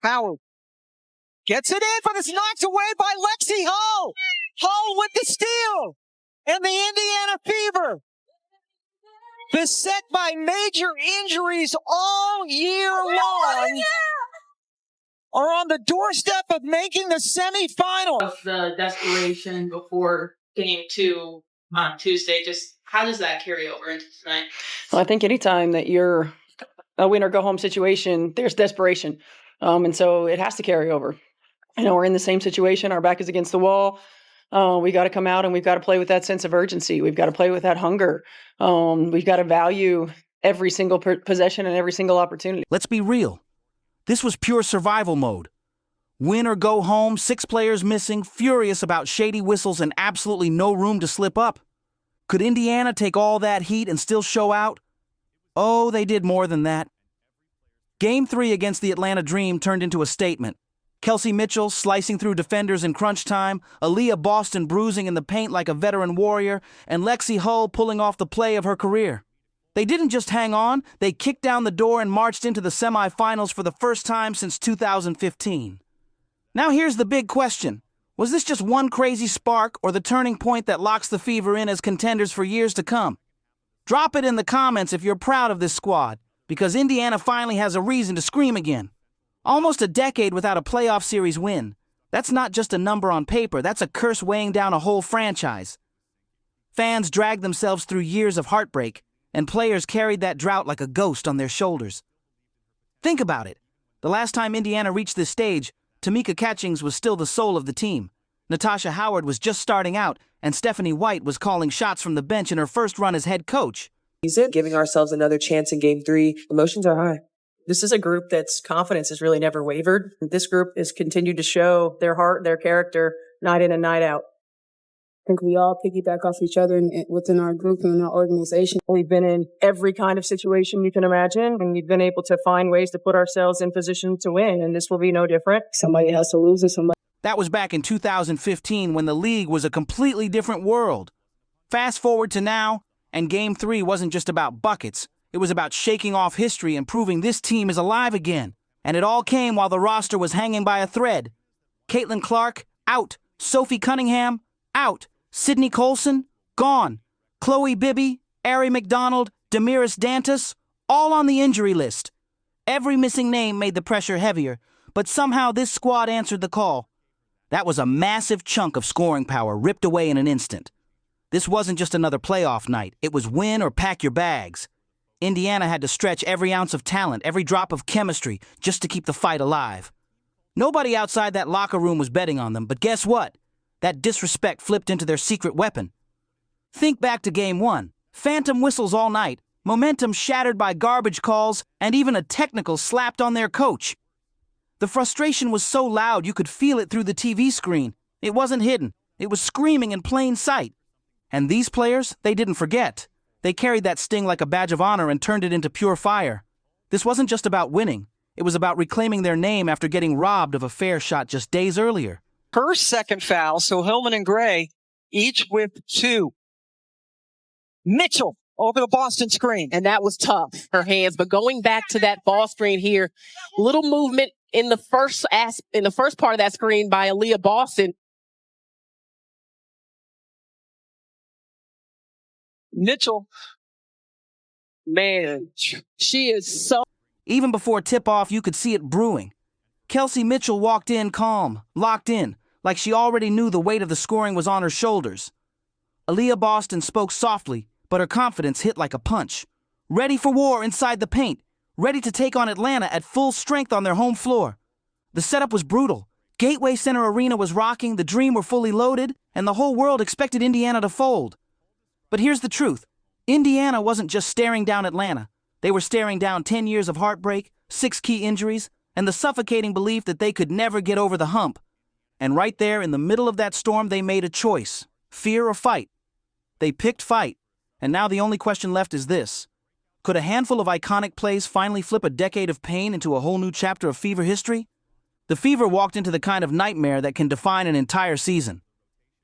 Howard gets it in, but it's knocked away by Lexie Hull. Hull with the steal. And the Indiana Fever, beset by major injuries all year long, are on the doorstep of making the semifinals. The desperation before game 2 on Tuesday, just how does that carry over into tonight? Well, I think anytime that you're a win or go home situation, there's desperation. And so it has to carry over. We're in the same situation. Our back is against the wall. We got to come out and we've got to play with that sense of urgency. We've got to play with that hunger. We've got to value every single possession and every single opportunity. Let's be real. This was pure survival mode. Win or go home, 6 players missing, furious about shady whistles and absolutely no room to slip up. Could Indiana take all that heat and still show out? Oh, they did more than that. Game 3 against the Atlanta Dream turned into a statement. Kelsey Mitchell slicing through defenders in crunch time, Aliyah Boston bruising in the paint like a veteran warrior, and Lexie Hull pulling off the play of her career. They didn't just hang on, they kicked down the door and marched into the semifinals for the first time since 2015. Now here's the big question. Was this just one crazy spark or the turning point that locks the Fever in as contenders for years to come? Drop it in the comments if you're proud of this squad, because Indiana finally has a reason to scream again. Almost a decade without a playoff series win. That's not just a number on paper, that's a curse weighing down a whole franchise. Fans dragged themselves through years of heartbreak, and players carried that drought like a ghost on their shoulders. Think about it. The last time Indiana reached this stage, Tamika Catchings was still the soul of the team. Natasha Howard was just starting out, and Stephanie White was calling shots from the bench in her first run as head coach. Giving ourselves another chance in Game 3. Emotions are high. This is a group that's confidence has really never wavered. This group has continued to show their heart, their character, night in and night out. I think we all piggyback off each other within our group and our organization. We've been in every kind of situation you can imagine, and we've been able to find ways to put ourselves in position to win, and this will be no different. Somebody has to lose and somebody... That was back in 2015 when the league was a completely different world. Fast forward to now, and Game 3 wasn't just about buckets. It was about shaking off history and proving this team is alive again. And it all came while the roster was hanging by a thread. Caitlin Clark, out. Sophie Cunningham, out. Sydney Colson, gone. Chloe Bibby, Ari McDonald, Damiris Dantas, all on the injury list. Every missing name made the pressure heavier, but somehow this squad answered the call. That was a massive chunk of scoring power ripped away in an instant. This wasn't just another playoff night. It was win or pack your bags. Indiana had to stretch every ounce of talent, every drop of chemistry, just to keep the fight alive. Nobody outside that locker room was betting on them, but guess what? That disrespect flipped into their secret weapon. Think back to Game 1. Phantom whistles all night, momentum shattered by garbage calls, and even a technical slapped on their coach. The frustration was so loud you could feel it through the TV screen. It wasn't hidden. It was screaming in plain sight. And these players, they didn't forget. They carried that sting like a badge of honor and turned it into pure fire. This wasn't just about winning. It was about reclaiming their name after getting robbed of a fair shot just days earlier. Her second foul, so Hillman and Gray, each with 2. Mitchell over the Boston screen. And that was tough, her hands. But going back to that ball screen here, little movement in the first part of that screen by Aliyah Boston. Mitchell, man, she is so... Even before tip-off, you could see it brewing. Kelsey Mitchell walked in calm, locked in, like she already knew the weight of the scoring was on her shoulders. Aliyah Boston spoke softly, but her confidence hit like a punch. Ready for war inside the paint, ready to take on Atlanta at full strength on their home floor. The setup was brutal. Gateway Center Arena was rocking, the Dream were fully loaded, and the whole world expected Indiana to fold. But here's the truth. Indiana wasn't just staring down Atlanta. They were staring down 10 years of heartbreak, 6 key injuries, and the suffocating belief that they could never get over the hump. And right there in the middle of that storm, they made a choice. Fear or fight. They picked fight. And now the only question left is this. Could a handful of iconic plays finally flip a decade of pain into a whole new chapter of Fever history? The Fever walked into the kind of nightmare that can define an entire season.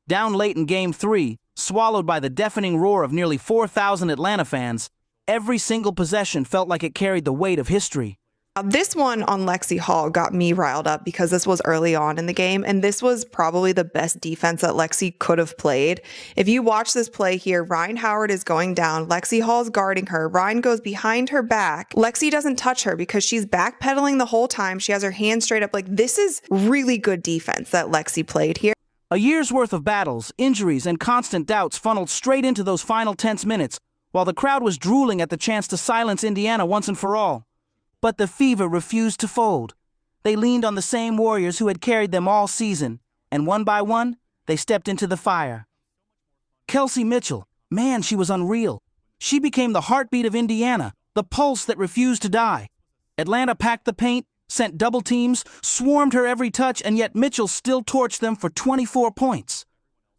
Down late in Game 3, swallowed by the deafening roar of nearly 4,000 Atlanta fans, every single possession felt like it carried the weight of history. This one on Lexie Hull got me riled up because this was early on in the game, and this was probably the best defense that Lexie could have played. If you watch this play here, Ryan Howard is going down. Lexie Hull's guarding her. Ryan goes behind her back. Lexie doesn't touch her because she's backpedaling the whole time. She has her hands straight up. Like, this is really good defense that Lexie played here. A year's worth of battles, injuries, and constant doubts funneled straight into those final tense minutes, while the crowd was drooling at the chance to silence Indiana once and for all. But the Fever refused to fold. They leaned on the same warriors who had carried them all season, and one by one, they stepped into the fire. Kelsey Mitchell, man, she was unreal. She became the heartbeat of Indiana, the pulse that refused to die. Atlanta packed the paint, sent double teams, swarmed her every touch, and yet Mitchell still torched them for 24 points.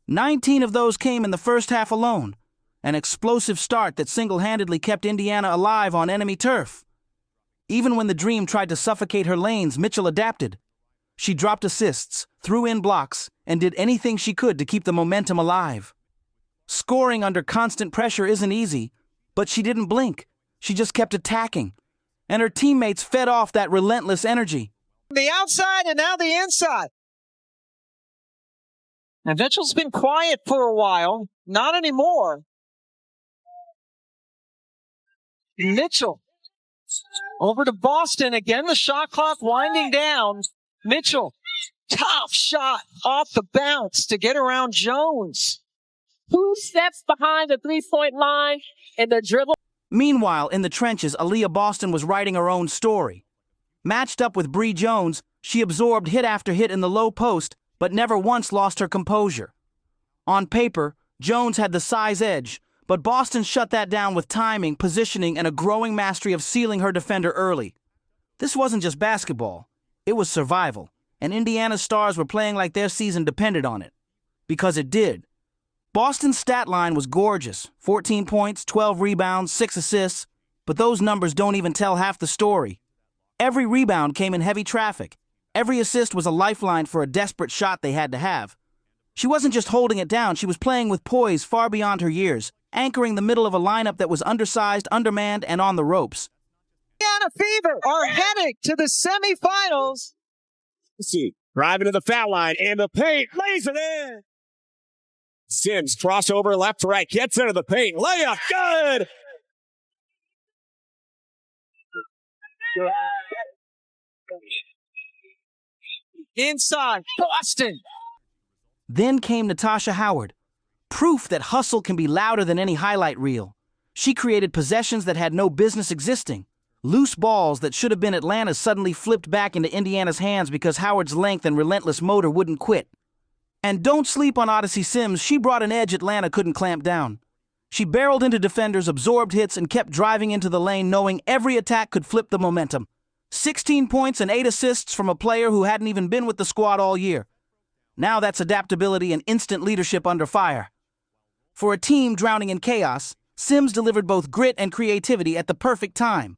19 of those came in the first half alone, an explosive start that single-handedly kept Indiana alive on enemy turf. Even when the Dream tried to suffocate her lanes, Mitchell adapted. She dropped assists, threw in blocks, and did anything she could to keep the momentum alive. Scoring under constant pressure isn't easy, but she didn't blink. She just kept attacking, and her teammates fed off that relentless energy. The outside and now the inside. And Mitchell's been quiet for a while. Not anymore. Mitchell. Over to Boston. Again, the shot clock winding down. Mitchell, tough shot off the bounce to get around Jones. 2 steps behind the 3-point line and the dribble. Meanwhile, in the trenches, Aliyah Boston was writing her own story. Matched up with Bree Jones, she absorbed hit after hit in the low post, but never once lost her composure. On paper, Jones had the size edge, but Boston shut that down with timing, positioning, and a growing mastery of sealing her defender early. This wasn't just basketball. It was survival, and Indiana's stars were playing like their season depended on it. Because it did. Boston's stat line was gorgeous. 14 points, 12 rebounds, 6 assists, but those numbers don't even tell half the story. Every rebound came in heavy traffic. Every assist was a lifeline for a desperate shot they had to have. She wasn't just holding it down, she was playing with poise far beyond her years, anchoring the middle of a lineup that was undersized, undermanned, and on the ropes. Indiana Fever are heading to the semifinals. Let's see, driving to the foul line and the paint, lays it in. Sims crossover left to right, gets into the paint, layup, good. Inside, Boston. Then came Natasha Howard. Proof that hustle can be louder than any highlight reel. She created possessions that had no business existing. Loose balls that should have been Atlanta's suddenly flipped back into Indiana's hands because Howard's length and relentless motor wouldn't quit. And don't sleep on Odyssey Sims, she brought an edge Atlanta couldn't clamp down. She barreled into defenders, absorbed hits, and kept driving into the lane knowing every attack could flip the momentum. 16 points and 8 assists from a player who hadn't even been with the squad all year. Now that's adaptability and instant leadership under fire. For a team drowning in chaos, Sims delivered both grit and creativity at the perfect time.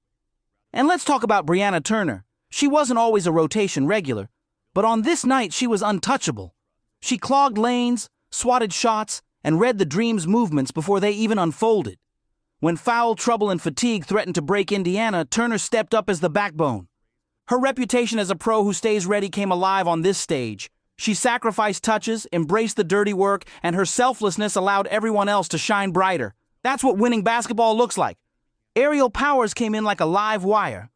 And let's talk about Brianna Turner. She wasn't always a rotation regular, but on this night she was untouchable. She clogged lanes, swatted shots, and read the Dream's movements before they even unfolded. When foul trouble and fatigue threatened to break Indiana, Turner stepped up as the backbone. Her reputation as a pro who stays ready came alive on this stage. She sacrificed touches, embraced the dirty work, and her selflessness allowed everyone else to shine brighter. That's what winning basketball looks like. Aerial powers came in like a live wire.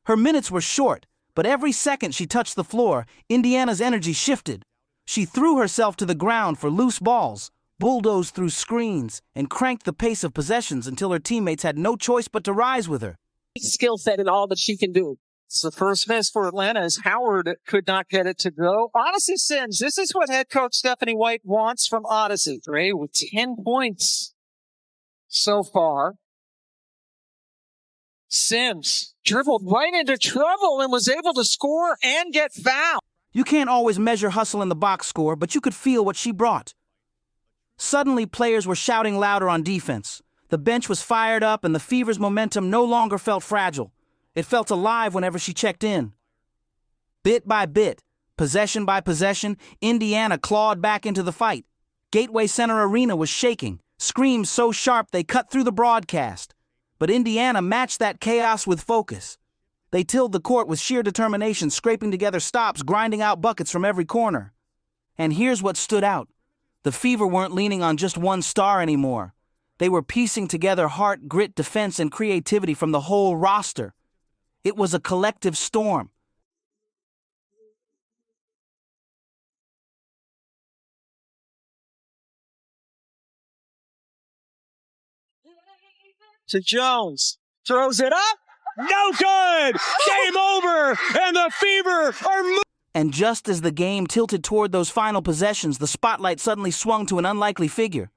Her minutes were short, but every second she touched the floor, Indiana's energy shifted. She threw herself to the ground for loose balls, bulldozed through screens, and cranked the pace of possessions until her teammates had no choice but to rise with her. Skill set and all that she can do. It's the first miss for Atlanta as Howard could not get it to go. Odyssey Sims, this is what head coach Stephanie White wants from Odyssey. Ray with 10 points so far. Sims dribbled right into trouble and was able to score and get fouled. You can't always measure hustle in the box score, but you could feel what she brought. Suddenly, players were shouting louder on defense. The bench was fired up, and the Fever's momentum no longer felt fragile. It felt alive whenever she checked in. Bit by bit, possession by possession, Indiana clawed back into the fight. Gateway Center Arena was shaking, screams so sharp they cut through the broadcast. But Indiana matched that chaos with focus. They tilled the court with sheer determination, scraping together stops, grinding out buckets from every corner. And here's what stood out. The Fever weren't leaning on just one star anymore. They were piecing together heart, grit, defense, and creativity from the whole roster. It was a collective storm. To Jones. Throws it up. No good! Game over! And the Fever are moving. And just as the game tilted toward those final possessions, the spotlight suddenly swung to an unlikely figure.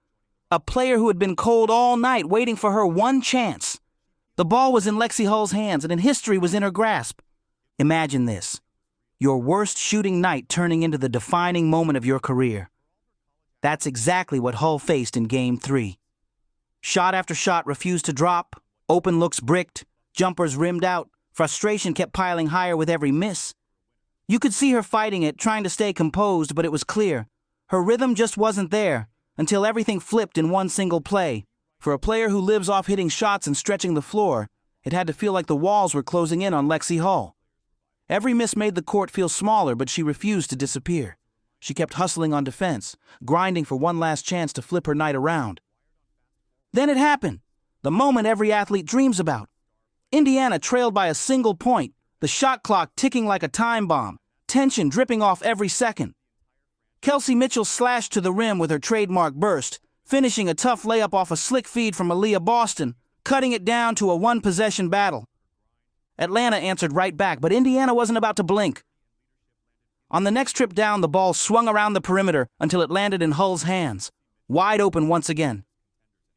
A player who had been cold all night, waiting for her one chance. The ball was in Lexie Hull's hands, and history was in her grasp. Imagine this. Your worst shooting night turning into the defining moment of your career. That's exactly what Hull faced in Game 3. Shot after shot refused to drop, open looks bricked, jumpers rimmed out, frustration kept piling higher with every miss. You could see her fighting it, trying to stay composed, but it was clear. Her rhythm just wasn't there, until everything flipped in one single play. For a player who lives off hitting shots and stretching the floor, it had to feel like the walls were closing in on Lexie Hull. Every miss made the court feel smaller, but she refused to disappear. She kept hustling on defense, grinding for one last chance to flip her night around. Then it happened, the moment every athlete dreams about. Indiana trailed by a single point, the shot clock ticking like a time bomb, tension dripping off every second. Kelsey Mitchell slashed to the rim with her trademark burst, finishing a tough layup off a slick feed from Aliyah Boston, cutting it down to a one-possession battle. Atlanta answered right back, but Indiana wasn't about to blink. On the next trip down, the ball swung around the perimeter until it landed in Hull's hands, wide open once again.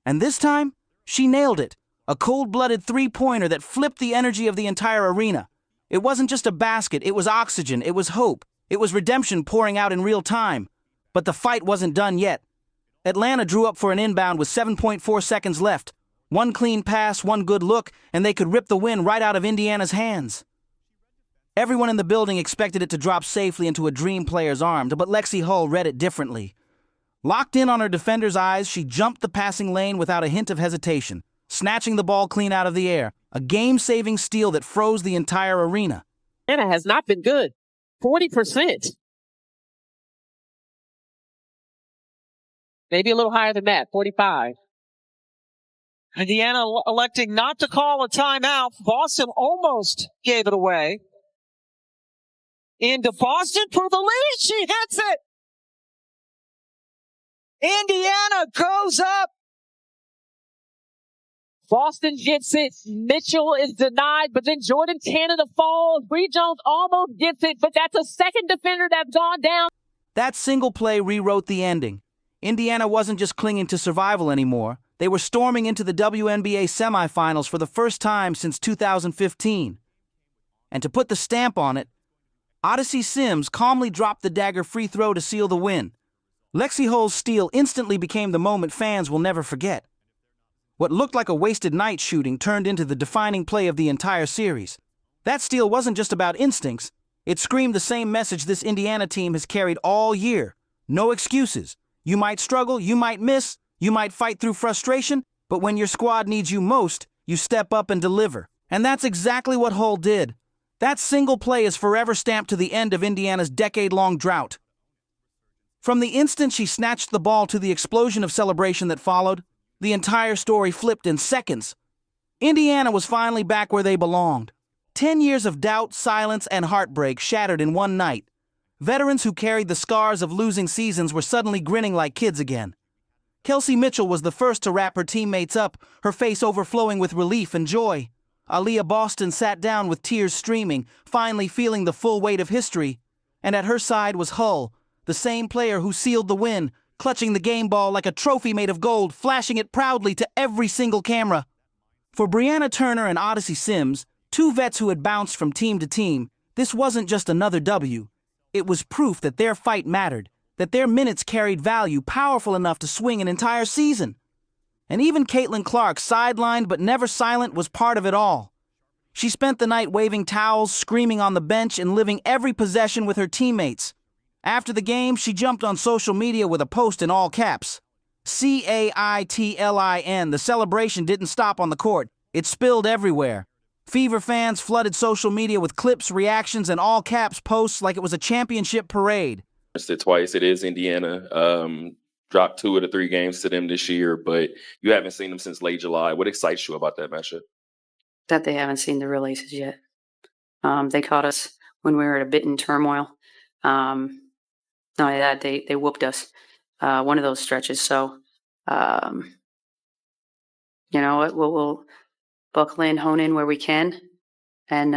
And this time, she nailed it, a cold-blooded three-pointer that flipped the energy of the entire arena. It wasn't just a basket, it was oxygen, it was hope, it was redemption pouring out in real time. But the fight wasn't done yet. Atlanta drew up for an inbound with 7.4 seconds left. One clean pass, one good look, and they could rip the win right out of Indiana's hands. Everyone in the building expected it to drop safely into a dream player's arms, but Lexie Hull read it differently. Locked in on her defender's eyes, she jumped the passing lane without a hint of hesitation, snatching the ball clean out of the air, a game-saving steal that froze the entire arena. Anna has not been good. 40%. Maybe a little higher than that, 45. Indiana electing not to call a timeout. Boston almost gave it away. Into Boston for the lead. She hits it. Indiana goes up. Boston gets it. Mitchell is denied, but then Jordan Canada falls. Bree Jones almost gets it, but that's a second defender that's gone down. That single play rewrote the ending. Indiana wasn't just clinging to survival anymore. They were storming into the WNBA Semifinals for the first time since 2015. And to put the stamp on it, Odyssey Sims calmly dropped the dagger free throw to seal the win. Lexie Hull's steal instantly became the moment fans will never forget. What looked like a wasted night shooting turned into the defining play of the entire series. That steal wasn't just about instincts. It screamed the same message this Indiana team has carried all year. No excuses. You might struggle, you might miss, you might fight through frustration, but when your squad needs you most, you step up and deliver. And that's exactly what Hull did. That single play is forever stamped to the end of Indiana's decade-long drought. From the instant she snatched the ball to the explosion of celebration that followed, the entire story flipped in seconds. Indiana was finally back where they belonged. 10 years of doubt, silence, and heartbreak shattered in one night. Veterans who carried the scars of losing seasons were suddenly grinning like kids again. Kelsey Mitchell was the first to wrap her teammates up, her face overflowing with relief and joy. Aliyah Boston sat down with tears streaming, finally feeling the full weight of history. And at her side was Hull, the same player who sealed the win, clutching the game ball like a trophy made of gold, flashing it proudly to every single camera. For Brianna Turner and Odyssey Sims, two vets who had bounced from team to team, this wasn't just another W. It was proof that their fight mattered, that their minutes carried value powerful enough to swing an entire season. And even Caitlin Clark, sidelined but never silent, was part of it all. She spent the night waving towels, screaming on the bench, and living every possession with her teammates. After the game, she jumped on social media with a post in all caps. CAITLIN. The celebration didn't stop on the court. It spilled everywhere. Fever fans flooded social media with clips, reactions, and all caps posts like it was a championship parade. It twice. It is Indiana. Dropped 2 of the 3 games to them this year, but you haven't seen them since late July. What excites you about that matchup? That they haven't seen the real aces yet. They caught us when we were a bit in turmoil. Not only that, they whooped us one of those stretches. So, you know what? We'll buckle in, hone in where we can, and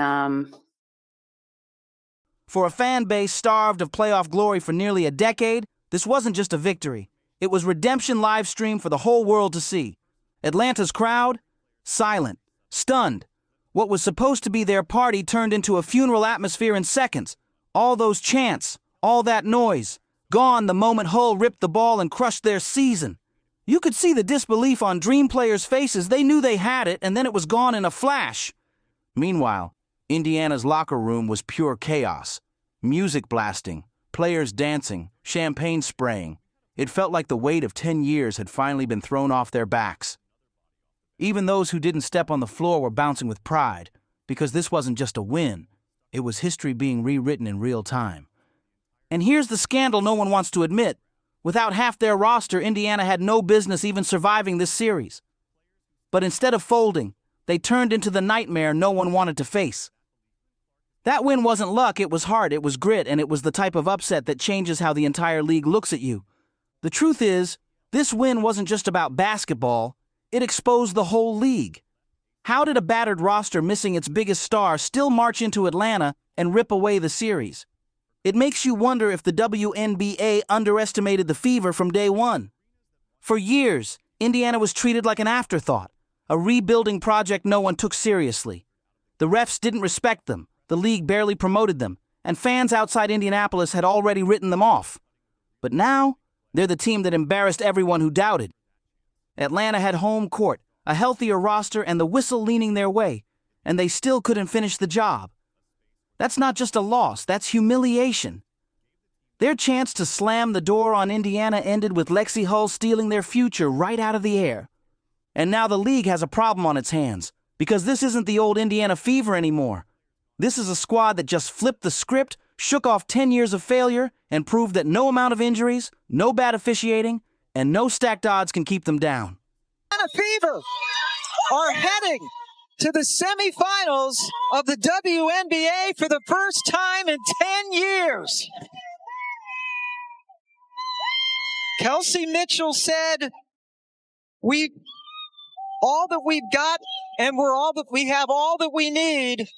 For a fan base starved of playoff glory for nearly a decade, this wasn't just a victory. It was redemption live stream for the whole world to see. Atlanta's crowd? Silent. Stunned. What was supposed to be their party turned into a funeral atmosphere in seconds. All those chants, all that noise, gone the moment Hull ripped the ball and crushed their season. You could see the disbelief on Dream players' faces. They knew they had it, and then it was gone in a flash. Meanwhile, Indiana's locker room was pure chaos. Music blasting, players dancing, champagne spraying. It felt like the weight of 10 years had finally been thrown off their backs. Even those who didn't step on the floor were bouncing with pride, because this wasn't just a win. It was history being rewritten in real time. And here's the scandal no one wants to admit. Without half their roster, Indiana had no business even surviving this series. But instead of folding, they turned into the nightmare no one wanted to face. That win wasn't luck, it was heart, it was grit, and it was the type of upset that changes how the entire league looks at you. The truth is, this win wasn't just about basketball, it exposed the whole league. How did a battered roster missing its biggest star still march into Atlanta and rip away the series? It makes you wonder if the WNBA underestimated the Fever from day one. For years, Indiana was treated like an afterthought, a rebuilding project no one took seriously. The refs didn't respect them, the league barely promoted them, and fans outside Indianapolis had already written them off. But now, they're the team that embarrassed everyone who doubted. Atlanta had home court, a healthier roster, and the whistle leaning their way, and they still couldn't finish the job. That's not just a loss, that's humiliation. Their chance to slam the door on Indiana ended with Lexie Hull stealing their future right out of the air. And now the league has a problem on its hands, because this isn't the old Indiana Fever anymore. This is a squad that just flipped the script, shook off 10 years of failure, and proved that no amount of injuries, no bad officiating, and no stacked odds can keep them down. Indiana Fever are heading to the semifinals of the WNBA for the first time in 10 years. Kelsey Mitchell said, we all that we've got and we have all that we need,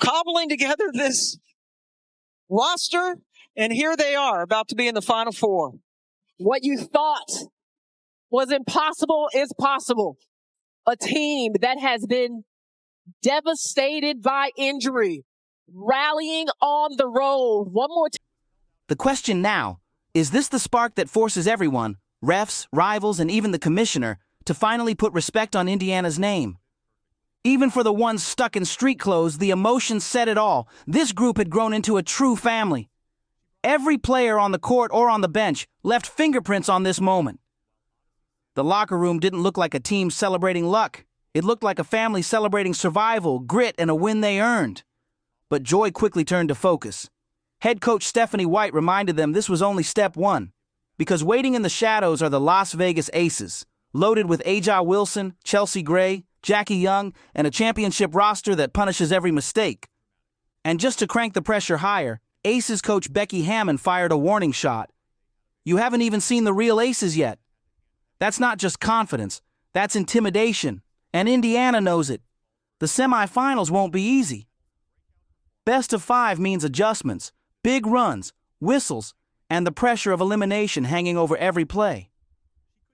cobbling together this roster, and here they are about to be in the Final Four. What you thought was impossible is possible. A team that has been devastated by injury, rallying on the road. One more time. The question now, is this the spark that forces everyone, refs, rivals, and even the commissioner, to finally put respect on Indiana's name? Even for the ones stuck in street clothes, the emotions said it all. This group had grown into a true family. Every player on the court or on the bench left fingerprints on this moment. The locker room didn't look like a team celebrating luck. It looked like a family celebrating survival, grit, and a win they earned. But joy quickly turned to focus. Head coach Stephanie White reminded them this was only step one, because waiting in the shadows are the Las Vegas Aces, loaded with Aja Wilson, Chelsea Gray, Jackie Young, and a championship roster that punishes every mistake. And just to crank the pressure higher, Aces coach Becky Hammond fired a warning shot. You haven't even seen the real Aces yet. That's not just confidence, that's intimidation, and Indiana knows it. The semifinals won't be easy. Best of 5 means adjustments, big runs, whistles, and the pressure of elimination hanging over every play.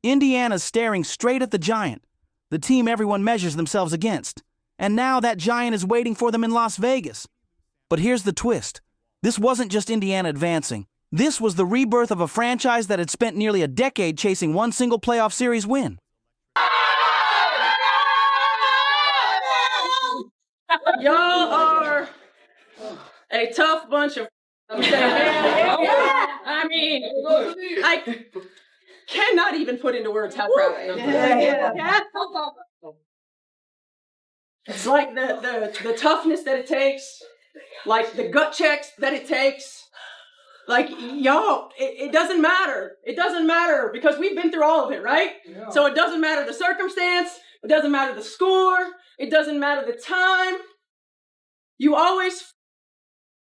Indiana's staring straight at the giant, the team everyone measures themselves against, and now that giant is waiting for them in Las Vegas. But here's the twist. This wasn't just Indiana advancing. This was the rebirth of a franchise that had spent nearly a decade chasing one single playoff series win. Y'all are a tough bunch of. I mean, I cannot even put into words how proud I am. It's like the toughness that it takes, like the gut checks that it takes. Like, y'all, it doesn't matter. It doesn't matter because we've been through all of it, right? Yeah. So it doesn't matter the circumstance. It doesn't matter the score. It doesn't matter the time. You always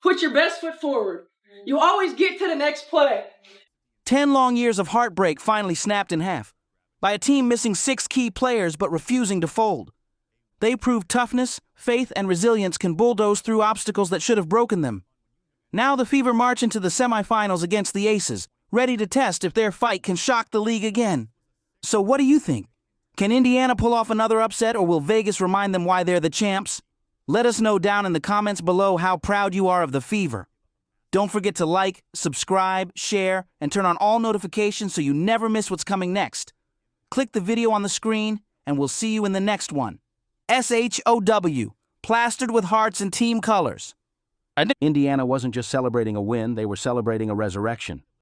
put your best foot forward. You always get to the next play. 10 long years of heartbreak finally snapped in half by a team missing 6 key players but refusing to fold. They proved toughness, faith, and resilience can bulldoze through obstacles that should have broken them. Now the Fever march into the semifinals against the Aces, ready to test if their fight can shock the league again. So what do you think? Can Indiana pull off another upset, or will Vegas remind them why they're the champs? Let us know down in the comments below how proud you are of the Fever. Don't forget to like, subscribe, share, and turn on all notifications so you never miss what's coming next. Click the video on the screen, and we'll see you in the next one. SHOW, plastered with hearts and team colors. Indiana wasn't just celebrating a win, they were celebrating a resurrection.